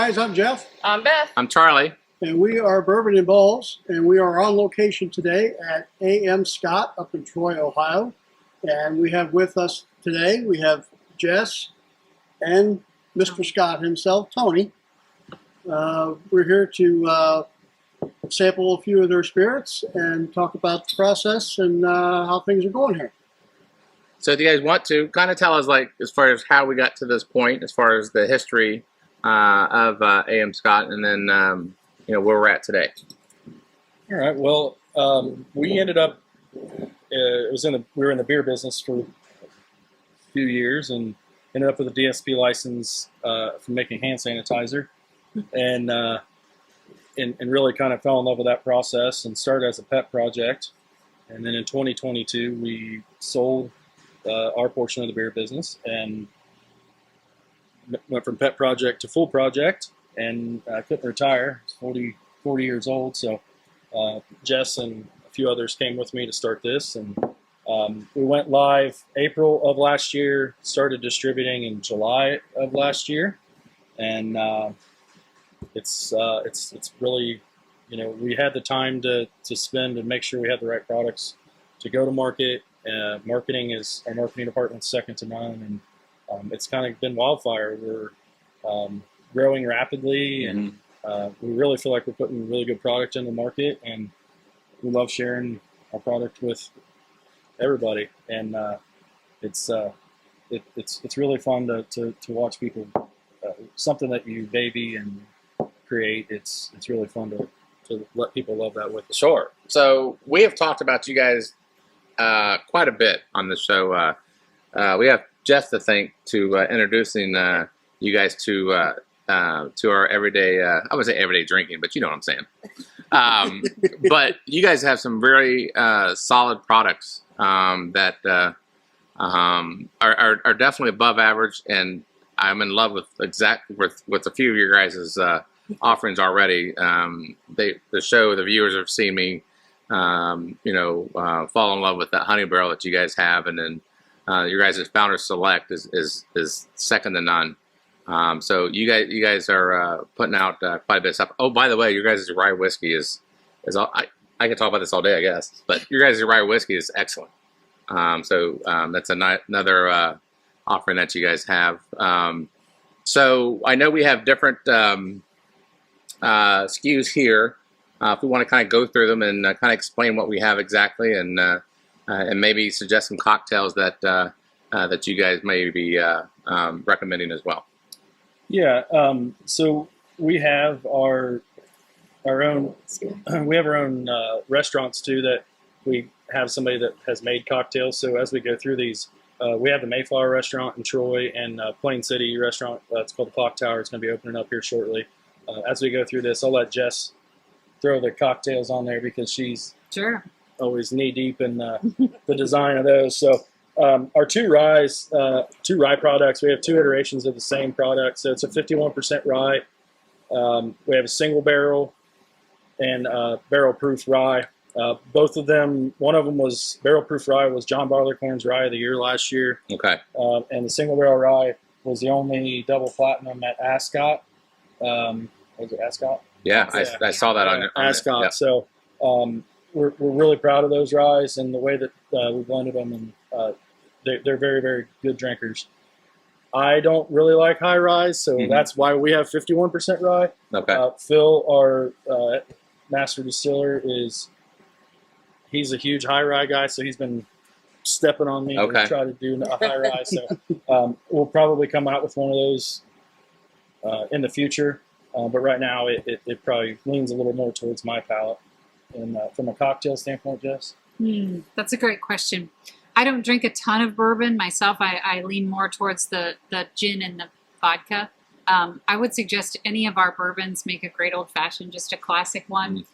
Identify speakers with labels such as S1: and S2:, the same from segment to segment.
S1: guys, I'm Jeff.
S2: I'm Beth.
S3: I'm Charlie.
S1: And we are Bourbon and Ballz, and we are on location today at A.M. Scott up in Troy, Ohio. And we have with us today, we have Jess and Mr. Scott himself, Tony. We're here to sample a few of their spirits and talk about the process and how things are going here.
S3: So if you guys want to kind of tell us, like, as far as how we got to this point, as far as the history of A.M. Scott, and then where we're at today.
S4: All right. Well, we ended up. We were in the beer business for a few years, and ended up with a DSP license for making hand sanitizer, and really kind of fell in love with that process and started as a pet project. And then in 2022, we sold our portion of the beer business and went from pet project to full project, and I couldn't retire. I was 40 years old, so Jess and a few others came with me to start this, and we went live April of last year, started distributing in July of last year, and it's really, we had the time to spend and make sure we had the right products to go to market. Our marketing department's second to none, and it's kind of been wildfire. We're growing rapidly, and we really feel like we're putting a really good product in the market, and we love sharing our product with everybody. And it's really fun to watch people, something that you baby and create. It's really fun to let people love that with us.
S3: Sure. So we have talked about you guys quite a bit on the show. We have Jeff to thank to introducing you guys to our everyday, I would say everyday drinking, but you know what I'm saying. But you guys have some very solid products that are definitely above average, and I'm in love with a few of your guys' offerings already. The viewers have seen me, fall in love with that honey barrel that you guys have, and then your guys' Founder Select is second to none. So you guys are putting out quite a bit of stuff. Oh, by the way, your guys' rye whiskey is all, I could talk about this all day, I guess, but your guys' rye whiskey is excellent. So that's another offering that you guys have. So I know we have different SKUs here. If we want to kind of go through them and kind of explain what we have exactly, and maybe suggest some cocktails that that you guys may be recommending as well.
S4: Yeah. So we have our own. We have our own restaurants too. That we have somebody that has made cocktails. So as we go through these, we have the Mayflower restaurant in Troy and Plain City restaurant. It's called the Clock Tower. It's going to be opening up here shortly. As we go through this, I'll let Jess throw the cocktails on there because she's always knee deep in the design of those. So our two rye products, we have two iterations of the same product. So it's a 51% rye. We have a single barrel and barrel proof rye. Both of them, one of them was barrel proof rye, was John Barleycorn's Rye of the Year last year.
S3: Okay.
S4: And the single barrel rye was the only double platinum at Ascot. Was it Ascot?
S3: Yeah, I saw that on
S4: Ascot.
S3: Yep.
S4: So we're really proud of those ryes and the way that we blended them, and they're very, very good drinkers. I don't really like high ryes, so that's why we have 51% rye.
S3: Okay.
S4: Phil, our master distiller, he's a huge high rye guy, so he's been stepping on me to try to do a high rye. So we'll probably come out with one of those in the future. But right now, it probably leans a little more towards my palate. And from a cocktail standpoint, Jess?
S2: That's a great question. I don't drink a ton of bourbon myself. I lean more towards the gin and the vodka. I would suggest any of our bourbons make a great old-fashioned, just a classic one.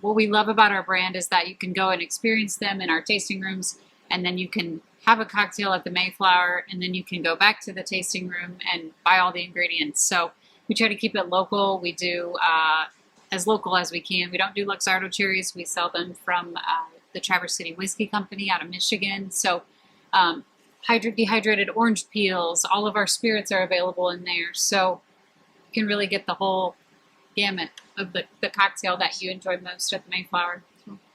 S2: What we love about our brand is that you can go and experience them in our tasting rooms, and then you can have a cocktail at the Mayflower, and then you can go back to the tasting room and buy all the ingredients. So we try to keep it local. We do as local as we can. We don't do Luxardo cherries. We sell them from the Traverse City Whiskey Company out of Michigan. So dehydrated orange peels, all of our spirits are available in there. So can really get the whole gamut of the cocktail that you enjoy most at the Mayflower.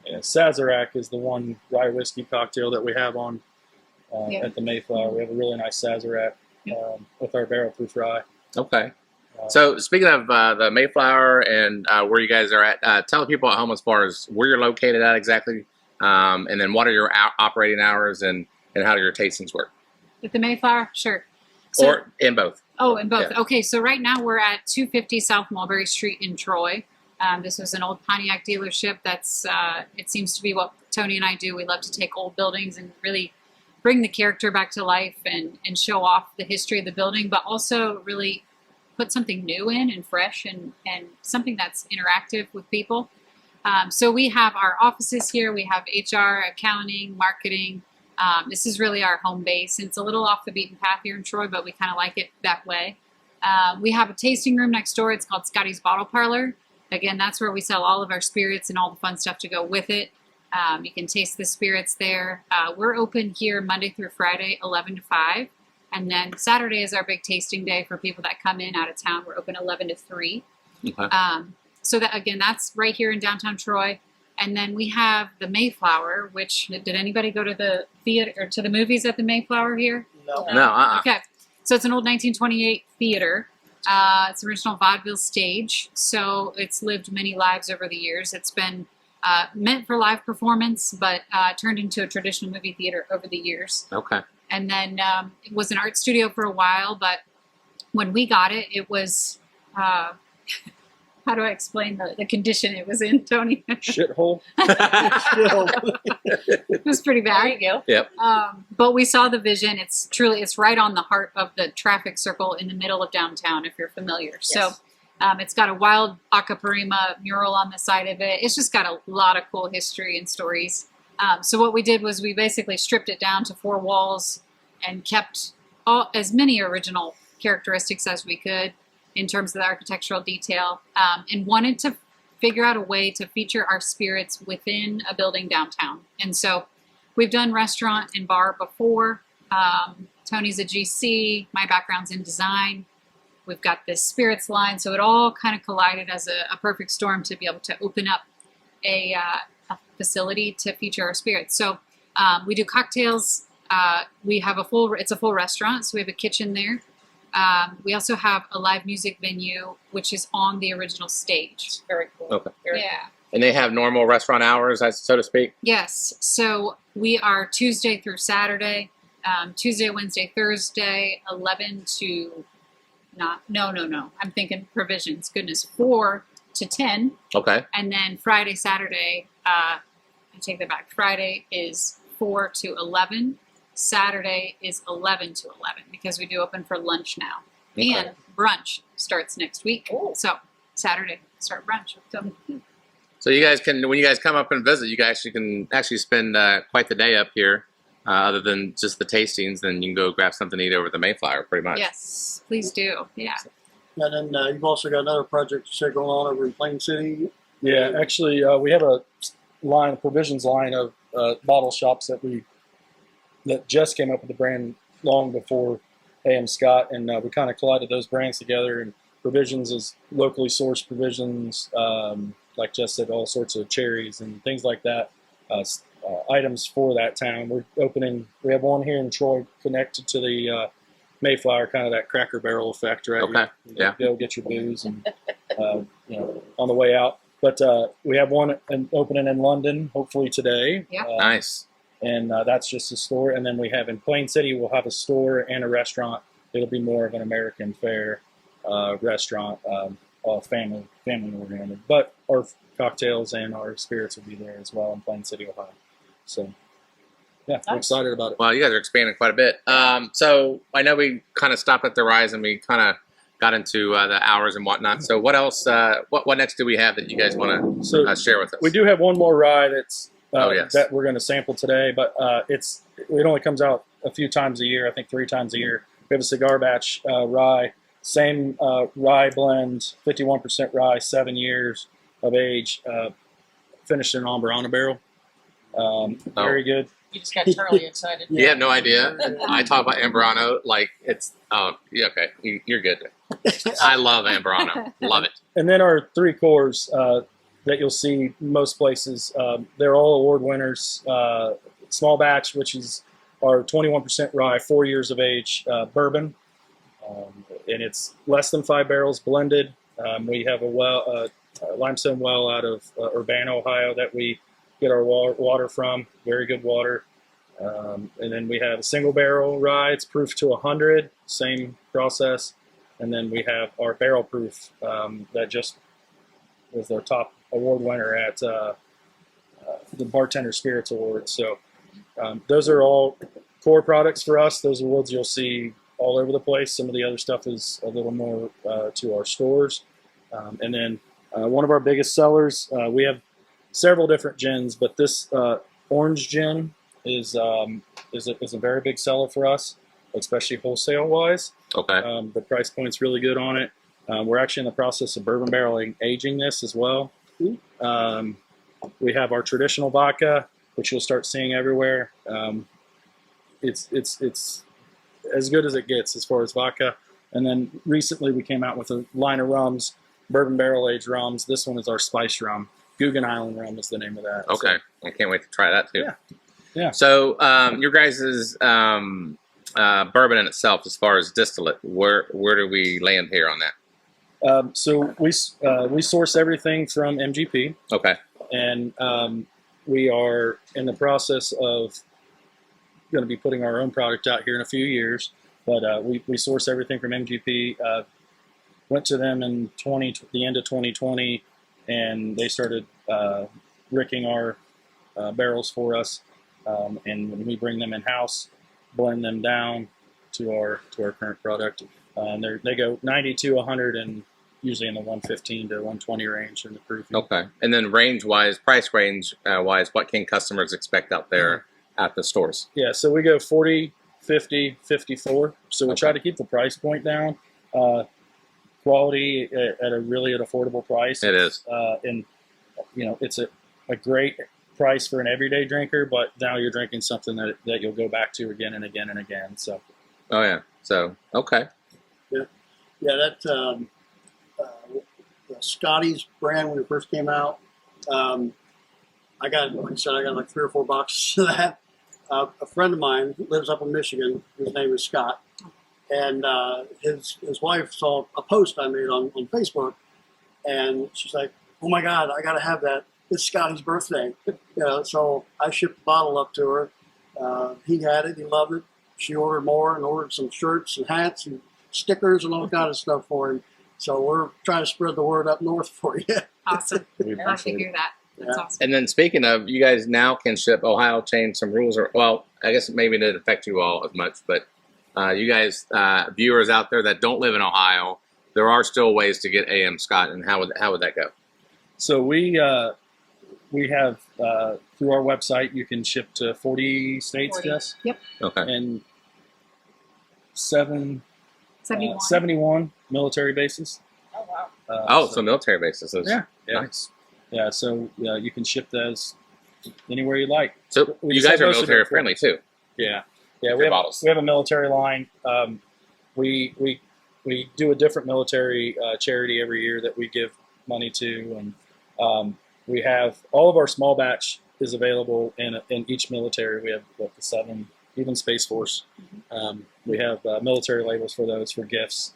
S4: Yeah, Sazerac is the one rye whiskey cocktail that we have on
S2: Yeah.
S4: at the Mayflower. We have a really nice Sazerac with our barrel proof rye.
S3: Okay. So speaking of the Mayflower and where you guys are at, tell people at home as far as where you're located at exactly, and then what are your operating hours and how do your tastings work?
S2: At the Mayflower, sure. So,
S3: Or in both.
S2: Oh, in both.
S3: Yeah.
S2: Okay, so right now we're at 250 South Mulberry Street in Troy. This was an old Pontiac dealership. That's it seems to be what Tony and I do. We love to take old buildings and really bring the character back to life and show off the history of the building, but also really put something new in and fresh and something that's interactive with people. So we have our offices here. We have HR, accounting, marketing. This is really our home base. And it's a little off the beaten path here in Troy, but we kind of like it that way. We have a tasting room next door. It's called Scotty's Bottle Parlor. Again, that's where we sell all of our spirits and all the fun stuff to go with it. You can taste the spirits there. We're open here Monday through Friday, 11 to 5. And then Saturday is our big tasting day for people that come in out of town. We're open 11 to 3.
S3: Okay.
S2: So that again, that's right here in downtown Troy. And then we have the Mayflower, which, did anybody go to the theater or to the movies at the Mayflower here?
S1: No.
S3: No.
S2: Okay. So it's an old 1928 theater. It's an original vaudeville stage. So it's lived many lives over the years. It's been meant for live performance, but turned into a traditional movie theater over the years.
S3: Okay.
S2: And then it was an art studio for a while, but when we got it, it was, how do I explain the condition it was in, Tony?
S4: Shithole.
S1: Still,
S2: It was pretty bad.
S5: There you go.
S3: Yep.
S2: But we saw the vision. It's right on the heart of the traffic circle in the middle of downtown, if you're familiar.
S5: Yes.
S2: So it's got a wild Acaparima mural on the side of it. It's just got a lot of cool history and stories. So what we did was we basically stripped it down to 4 walls and kept as many original characteristics as we could in terms of the architectural detail, and wanted to figure out a way to feature our spirits within a building downtown. And so we've done restaurant and bar before. Tony's a GC, my background's in design. We've got this spirits line, so it all kind of collided as a perfect storm to be able to open up a facility to feature our spirits. So we do cocktails. We have it's a full restaurant, so we have a kitchen there. We also have a live music venue, which is on the original stage.
S5: Very cool.
S3: Okay.
S5: Very
S2: Yeah.
S3: And they have normal restaurant hours, so to speak?
S2: Yes. So we are Tuesday through Saturday, Tuesday, Wednesday, Thursday, 11 to no. I'm thinking provisions. Goodness, 4 to 10.
S3: Okay.
S2: And then Friday, Saturday, I take that back. Friday is 4 to 11. Saturday is 11 to 11 because we do open for lunch now.
S3: Okay.
S2: And brunch starts next week.
S5: Ooh.
S2: So Saturday, start brunch.
S3: So you guys can, when you guys come up and visit, you guys can actually spend quite the day up here. Other than just the tastings, then you can go grab something to eat over at the Mayflower, pretty much.
S2: Yes, please do. Yeah.
S1: and then you've also got another project you said going on over in Plain City.
S4: Yeah, actually, we have a provisions line of bottle shops that just came up with the brand long before A.M. Scott, and we kind of collided those brands together. And provisions is locally sourced provisions, like Jess said, all sorts of cherries and things like that. Items for that town. We have one here in Troy connected to the Mayflower, kind of that Cracker Barrel effect, right?
S3: Okay. Yeah.
S4: Go get your booze and on the way out. But we have one opening in London, hopefully today.
S2: Yeah.
S3: Nice.
S4: And that's just a store. And then we have in Plain City, we'll have a store and a restaurant. It'll be more of an American fare restaurant, all family oriented. But our cocktails and our spirits will be there as well in Plain City, Ohio. So, yeah, I'm
S5: Nice.
S4: excited about it.
S3: Well, you guys are expanding quite a bit. So I know we kind of stopped at the Rise and we kind of got into the hours and whatnot. So what else? What next do we have that you guys want to share with us?
S4: We do have one more rye that's
S3: Yes.
S4: that we're going to sample today, but it only comes out a few times a year. I think 3 times a year. We have a cigar batch rye, same rye blend, 51% rye, 7 years of age, finished in an Ambarana barrel. Very good.
S5: You just got Charlie excited.
S3: You have no idea. I talk about Ambrano like it's yeah, okay. You're good. I love Ambrano. Love it.
S4: And then our 3 cores that you'll see most places, they're all award winners. Small batch, which is our 21% rye, 4 years of age bourbon, and it's less than 5 barrels blended. We have a limestone well out of Urbana, Ohio, that we get our water from. Very good water. And then we have a single barrel rye. It's proof to 100, same process. And then we have our barrel proof that just was our top award winner at the Bartender Spirits Awards. So those are all core products for us. Those are woods you'll see all over the place. Some of the other stuff is a little more to our stores. And then one of our biggest sellers, we have several different gins, but this orange gin is a very big seller for us, especially wholesale wise.
S3: Okay.
S4: The price point's really good on it. We're actually in the process of bourbon barreling aging this as well. We have our traditional vodka, which you'll start seeing everywhere. It's as good as it gets as far as vodka. And then recently we came out with a line of rums, bourbon barrel aged rums. This one is our spice rum. Guggen Island rum is the name of that.
S3: Okay. I can't wait to try that too.
S4: Yeah.
S3: So your guys' bourbon in itself, as far as distillate, where do we land here on that?
S4: So we source everything from MGP.
S3: Okay.
S4: And we are in the process of going to be putting our own product out here in a few years. But we source everything from MGP. Went to them in the end of 2020, and they started ricking our barrels for us. And when we bring them in house, blend them down to our current product. They go 90 to 100 and usually in the 115 to 120 range in the proofing.
S3: Okay. And then range-wise, price range-wise, what can customers expect out there at the stores?
S4: Yeah, so we go 40, 50, 54. So we try to keep the price point down. Quality at an affordable price.
S3: It is.
S4: And, it's a great price for an everyday drinker, but now you're drinking something that you'll go back to again and again and again. So.
S3: Oh, yeah. So, okay.
S1: Yeah, that the Scotty's brand when it first came out. I got like 3 or 4 boxes of that. A friend of mine lives up in Michigan. His name is Scott, and his wife saw a post I made on Facebook, and she's like, "Oh my God, I got to have that. It's Scotty's birthday." So I shipped the bottle up to her. He had it. He loved it. She ordered more and ordered some shirts and hats and stickers and all kind of stuff for him. So we're trying to spread the word up north for you.
S2: Awesome. Love to hear that. That's awesome.
S3: And then speaking of, you guys now can ship. Ohio changed some rules, I guess maybe it didn't affect you all as much, but you guys, viewers out there that don't live in Ohio, there are still ways to get AM Scott, and how would that go?
S4: So we have through our website, you can ship to 40 states,
S2: 40.
S4: yes?
S2: Yep.
S3: Okay.
S4: And
S2: 71.
S4: 71 military bases.
S5: Oh, wow.
S3: So military bases.
S4: Yeah.
S3: Nice.
S4: Yeah, so you can ship those anywhere you like.
S3: So
S4: We
S3: you
S4: just
S3: guys
S4: have
S3: are
S4: most of
S3: military
S4: it-
S3: friendly too.
S4: Yeah,
S3: Your
S4: we have
S3: bottles.
S4: a military line. We do a different military charity every year that we give money to, and we have all of our small batch is available in each military. We have the 7, even Space Force. We have military labels for those for gifts.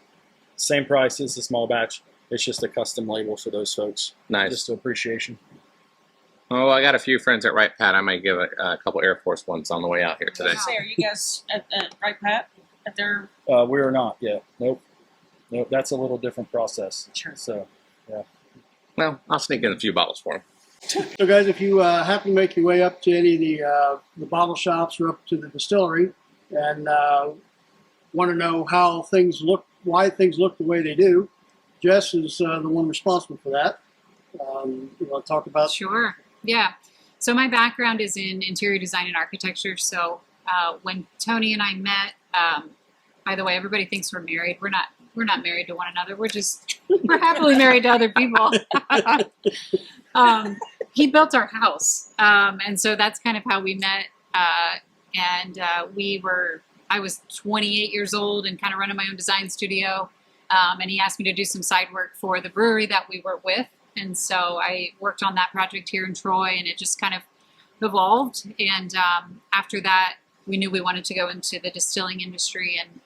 S4: Same price as the small batch. It's just a custom label for those folks.
S3: Nice.
S4: Just appreciation.
S3: Oh, I got a few friends at Right Pat. I might give a couple Air Force ones on the way out here today.
S5: Say, are you guys at Right Pat at their?
S4: We are not yet. Nope. That's a little different process.
S5: Sure.
S4: So, yeah.
S3: Well, I'll sneak in a few bottles for them.
S1: So, guys, if you happen to make your way up to any of the bottle shops or up to the distillery and want to know how things look, why things look the way they do, Jess is the one responsible for that. You want to talk about?
S2: Sure. Yeah. So my background is in interior design and architecture. So when Tony and I met, by the way, everybody thinks we're married. We're not. We're not married to one another. We're happily married to other people. He built our house, and so that's kind of how we met. I was 28 years old and kind of running my own design studio. And he asked me to do some side work for the brewery that we were with. And so I worked on that project here in Troy, and it just kind of evolved. And after that, we knew we wanted to go into the distilling industry, and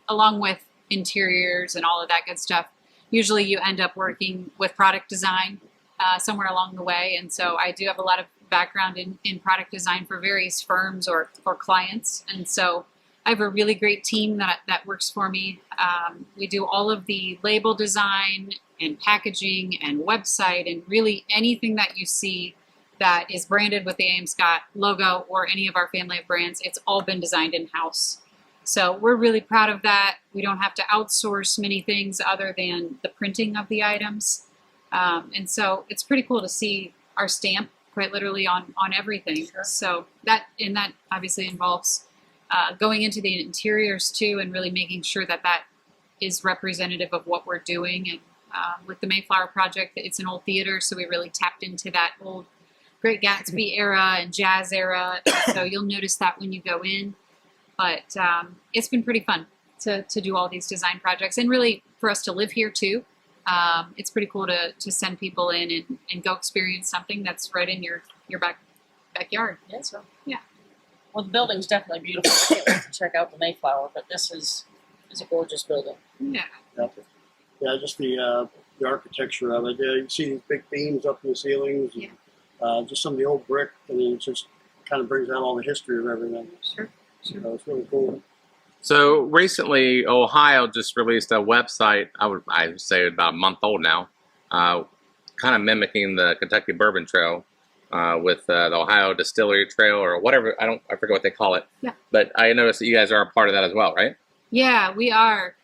S2: along with interiors and all of that good stuff. Usually you end up working with product design somewhere along the way. And so I do have a lot of background in product design for various firms or clients. And so I have a really great team that works for me. We do all of the label design and packaging and website and really anything that you see that is branded with the A.M. Scott logo or any of our family of brands. It's all been designed in-house. So we're really proud of that. We don't have to outsource many things other than the printing of the items. And so it's pretty cool to see our stamp quite literally on everything.
S5: Sure.
S2: So that obviously involves going into the interiors too, and really making sure that is representative of what we're doing. And with the Mayflower project, it's an old theater, so we really tapped into that old Great Gatsby era and jazz era. So you'll notice that when you go in. But it's been pretty fun to do all these design projects, and really for us to live here too. It's pretty cool to send people in and go experience something that's right in your backyard.
S5: Yeah, so.
S2: Yeah.
S5: Well, the building's definitely beautiful. I can't wait to check out the Mayflower, but this is a gorgeous building.
S2: Yeah.
S1: Yeah, just the architecture of it. Yeah, you see these big beams up in the ceilings. And, just some of the old brick, and then it just kind of brings out all the history of everything.
S2: Sure.
S1: So it's really cool.
S3: So recently, Ohio just released a website. I would say about a month old now, kind of mimicking the Kentucky Bourbon Trail with the Ohio Distillery Trail or whatever. I forget what they call it.
S2: Yeah.
S3: But I noticed that you guys are a part of that as well, right?
S2: Yeah, we are.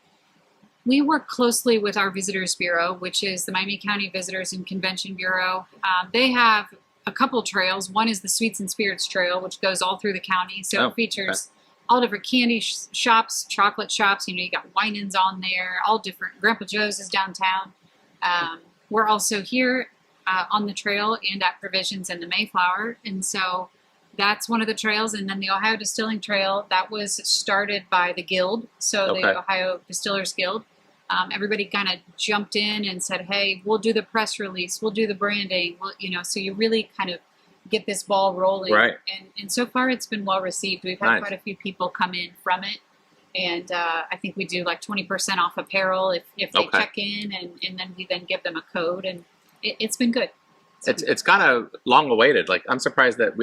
S2: We work closely with our Visitors Bureau, which is the Miami County Visitors and Convention Bureau. They have a couple trails. One is the Sweets and Spirits Trail, which goes all through the county. So it features all different candy shops, chocolate shops. You got Winans on there, all different. Grandpa Joe's is downtown. We're also here on the trail and at Provisions and the Mayflower. And so that's one of the trails. And then the Ohio Distilling Trail, that was started by the Guild. So the Ohio Distillers Guild. Everybody kind of jumped in and said, hey, we'll do the press release, we'll do the branding, so you really kind of get this ball rolling.
S3: Right.
S2: And so far it's been well received. We've had quite a few people come in from it. And I think we do like 20% off apparel if they check in, and then we then give them a code, and it's been good.
S3: It's kind of long awaited. Like, I'm surprised that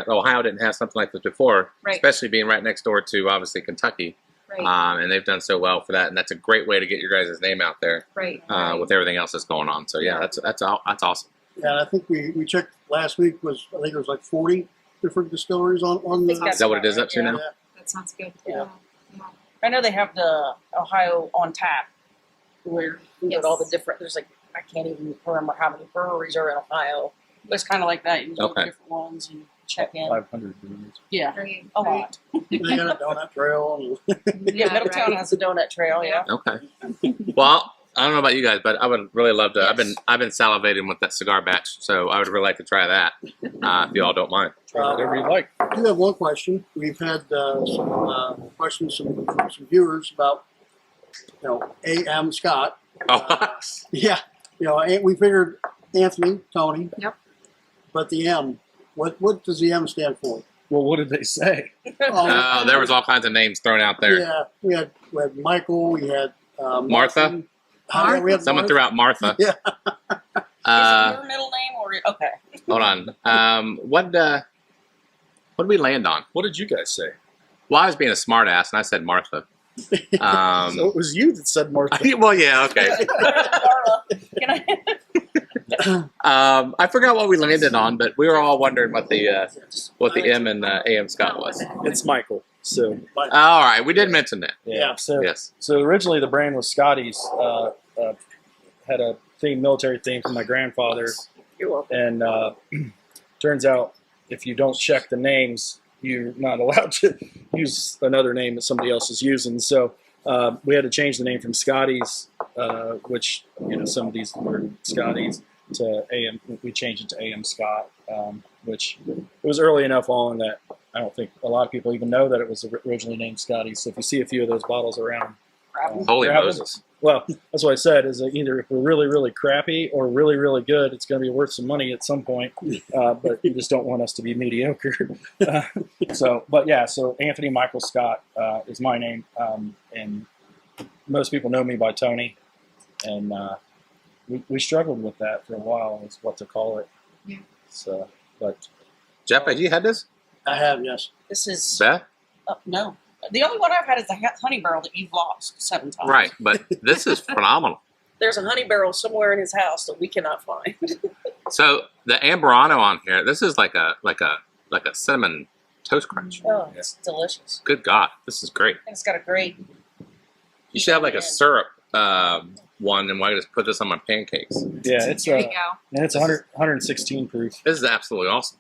S3: Ohio didn't have something like this before, especially being right next door to obviously Kentucky.
S2: Right.
S3: And they've done so well for that, and that's a great way to get your guys' name out there.
S2: Right.
S3: With everything else that's going on. So yeah, that's awesome.
S1: Yeah, and I think we checked last week. I think it was like 40 different distilleries on the.
S3: Is that what it is up to now?
S1: Yeah.
S2: That sounds good.
S5: Yeah. I know they have the Ohio on tap, where you got all the different. There's I can't even remember how many breweries are in Ohio. But it's kind of like that. You go to different ones and check in.
S4: 500 breweries.
S5: Yeah,
S2: Right.
S5: a lot.
S1: They got a donut trail.
S5: Yeah, Middletown has a donut trail. Yeah.
S3: Okay. Well, I don't know about you guys, but I would really love to.
S5: Yes.
S3: I've been salivating with that cigar batch, so I would really like to try that. If you all don't mind.
S4: Try whatever you like.
S1: I do have one question. We've had some questions from some viewers about A.M. Scott. Yeah, we figured Anthony, Tony.
S2: Yep.
S1: But the M, what does the M stand for?
S4: Well, what did they say?
S3: There was all kinds of names thrown out there.
S1: Yeah, we had Michael. We had
S3: Martha.
S1: Yeah, we had
S3: Someone threw out Martha.
S1: Yeah.
S5: Is it your middle name or okay?
S3: Hold on. What did we land on?
S4: What did you guys say?
S3: Well, I was being a smart ass, and I said Martha.
S4: So it was you that said Martha.
S3: Well, yeah, okay.
S5: Darla, can I?
S3: I forgot what we landed on, but we were all wondering what the M and A.M. Scott was.
S4: It's Michael. So
S3: All right, we did mention that.
S1: Yeah.
S4: So
S3: Yes.
S4: So originally the brand was Scotty's. Had a military theme from my grandfather,
S5: You're welcome.
S4: and turns out if you don't check the names, you're not allowed to use another name that somebody else is using. So we had to change the name from Scotty's, which some of these were Scotty's, to AM. We changed it to AM Scott, which it was early enough on that I don't think a lot of people even know that it was originally named Scotty. So if you see a few of those bottles around,
S3: Holy
S4: grab them.
S3: Moses.
S4: Well, that's what I said. Is that either if we're really, really crappy or really, really good, it's going to be worth some money at some point. But you just don't want us to be mediocre. But yeah. So Anthony Michael Scott is my name, and most people know me by Tony. And we struggled with that for a while, is what to call it.
S2: Yeah.
S4: So, but
S3: Jeff, have you had this?
S1: I have, yes.
S5: This is
S3: Beth?
S5: no. The only one I've had is the honey barrel that you've lost 7 times.
S3: Right, but this is phenomenal.
S5: There's a honey barrel somewhere in his house that we cannot find.
S3: So the Ambrano on here, this is like a cinnamon toast crunch.
S5: Oh, it's delicious.
S3: Good God, this is great.
S5: And it's got a great.
S3: You should have like a syrup one, and why just put this on my pancakes?
S4: yeah, it's
S2: There you go.
S4: and it's 116 proof.
S3: This is absolutely awesome.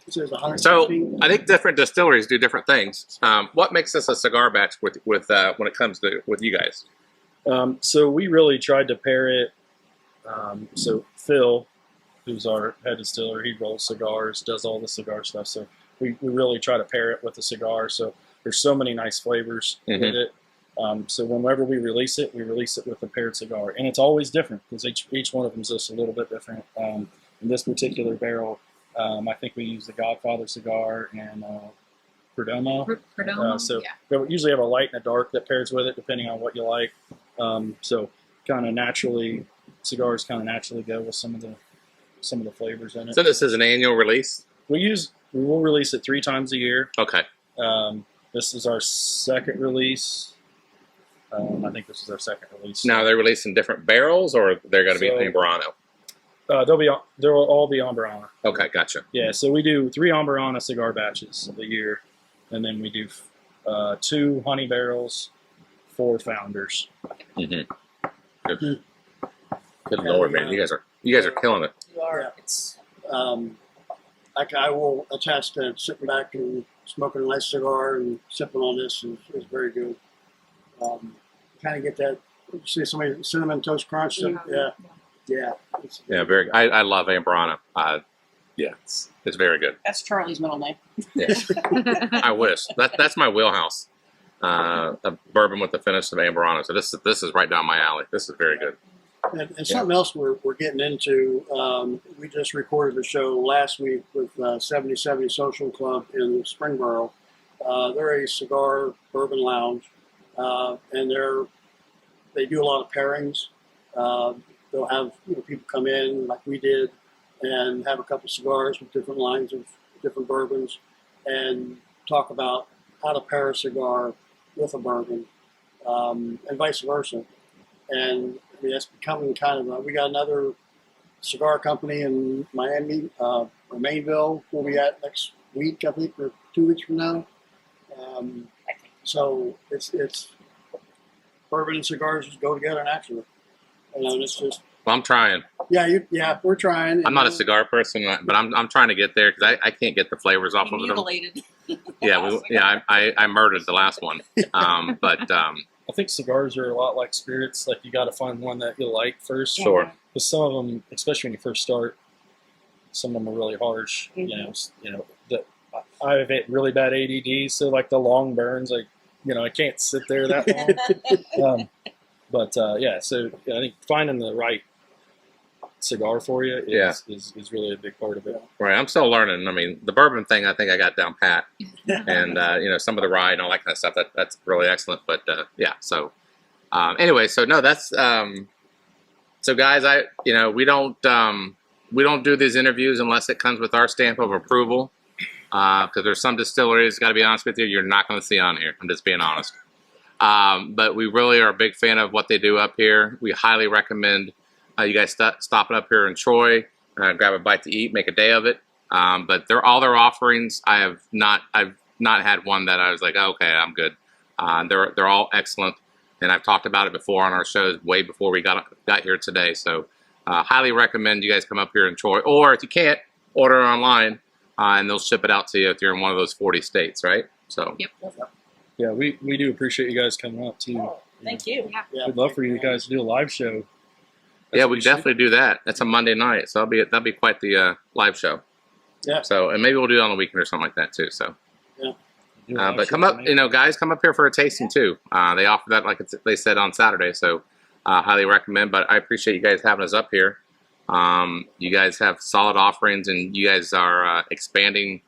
S1: It says 116.
S3: So I think different distilleries do different things. What makes this a cigar batch with when it comes to with you guys?
S4: So we really tried to pair it. So Phil, who's our head distiller, he rolls cigars, does all the cigar stuff. So we really try to pair it with the cigar. So there's so many nice flavors with it. So whenever we release it with a paired cigar, and it's always different because each one of them is just a little bit different. In this particular barrel, I think we use the Godfather cigar and Perdomo.
S2: Perdomo,
S4: So
S2: yeah.
S4: we usually have a light and a dark that pairs with it, depending on what you like. So kind of naturally, cigars kind of naturally go with some of the flavors in it.
S3: So this is an annual release.
S4: We will release it 3 times a year.
S3: Okay.
S4: This is our second release. I think this is our second release.
S3: Now they're releasing different barrels, or they're going to be
S4: So-
S3: Ambrano.
S4: They'll all be Ambrana.
S3: Okay, gotcha.
S4: Yeah, so we do 3 Ambrana cigar batches a year, and then we do 2 honey barrels, 4 founders.
S3: Good Lord, man, you guys are killing it.
S5: You are.
S1: Yeah.
S5: It's
S1: I will attest to sitting back and smoking a nice cigar and sipping on this is very good. Kind of get that. You see somebody cinnamon toast crunch. Yeah.
S3: Yeah, very. I love Ambrano. Yeah, it's very good.
S5: that's Charlie's middle name.
S3: Yeah. I wish that's my wheelhouse. A bourbon with the finish of Ambrano. So this is right down my alley. This is very good.
S1: And something else we're getting into, we just recorded a show last week with 7070 Social Club in Springboro. They're a cigar bourbon lounge, and they do a lot of pairings. They'll have people come in like we did and have a couple cigars with different lines of different bourbons and talk about how to pair a cigar with a bourbon, and vice versa. And I mean, that's becoming kind of we got another cigar company in Miami, or Mainville, where we at next week, I think, or 2 weeks from now. So it's bourbon and cigars just go together naturally. And it's just
S3: Well, I'm trying.
S1: yeah, we're trying.
S3: I'm not a cigar person, but I'm trying to get there because I can't get the flavors off of them.
S5: Mutilated.
S3: Yeah, I murdered the last one. But
S4: I think cigars are a lot like spirits. Like you got to find one that you like first.
S3: Sure.
S4: Because some of them, especially when you first start, some of them are really harsh. I have really bad ADD, so like the long burns, I can't sit there that long. So I think finding the right cigar for you is really a big part of it.
S3: right, I'm still learning. I mean, the bourbon thing, I think I got down pat, and some of the rye and all that kind of stuff. That's really excellent. But anyway, so no, that's so guys. We don't do these interviews unless it comes with our stamp of approval. Because there's some distilleries, got to be honest with you, you're not going to see on here. I'm just being honest. But we really are a big fan of what they do up here. We highly recommend you guys stopping up here in Troy, grab a bite to eat, make a day of it. But all their offerings, I've not had one that I was like, okay, I'm good. They're all excellent, and I've talked about it before on our shows way before we got here today. So highly recommend you guys come up here in Troy, or if you can't, order online. And they'll ship it out to you if you're in one of those 40 states, right? So.
S2: Yep.
S4: Yeah, we do appreciate you guys coming out too.
S5: Thank you.
S2: Yeah.
S4: We'd love for you guys to do a live show
S3: Yeah, we definitely do that. That's a Monday night, so that'll be quite the live show.
S1: Yeah.
S3: So, and maybe we'll do it on the weekend or something like that too. So,
S1: Yeah.
S3: but come up, guys, come up here for a tasting too. They offer that, like they said, on Saturday. So, highly recommend. But I appreciate you guys having us up here. You guys have solid offerings, and you guys are expanding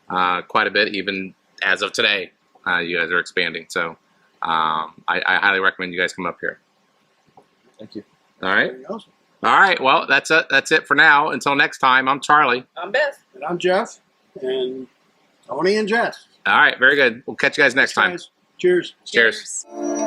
S3: quite a bit, even as of today. You guys are expanding, so I highly recommend you guys come up here.
S4: Thank you.
S3: All right.
S1: Awesome.
S3: All right. Well, that's it. That's it for now. Until next time, I'm Charlie.
S5: I'm Beth.
S1: And I'm Jeff. And Tony and Jess.
S3: All right. Very good. We'll catch you guys next time.
S1: Guys, cheers.
S3: Cheers.
S2: Cheers.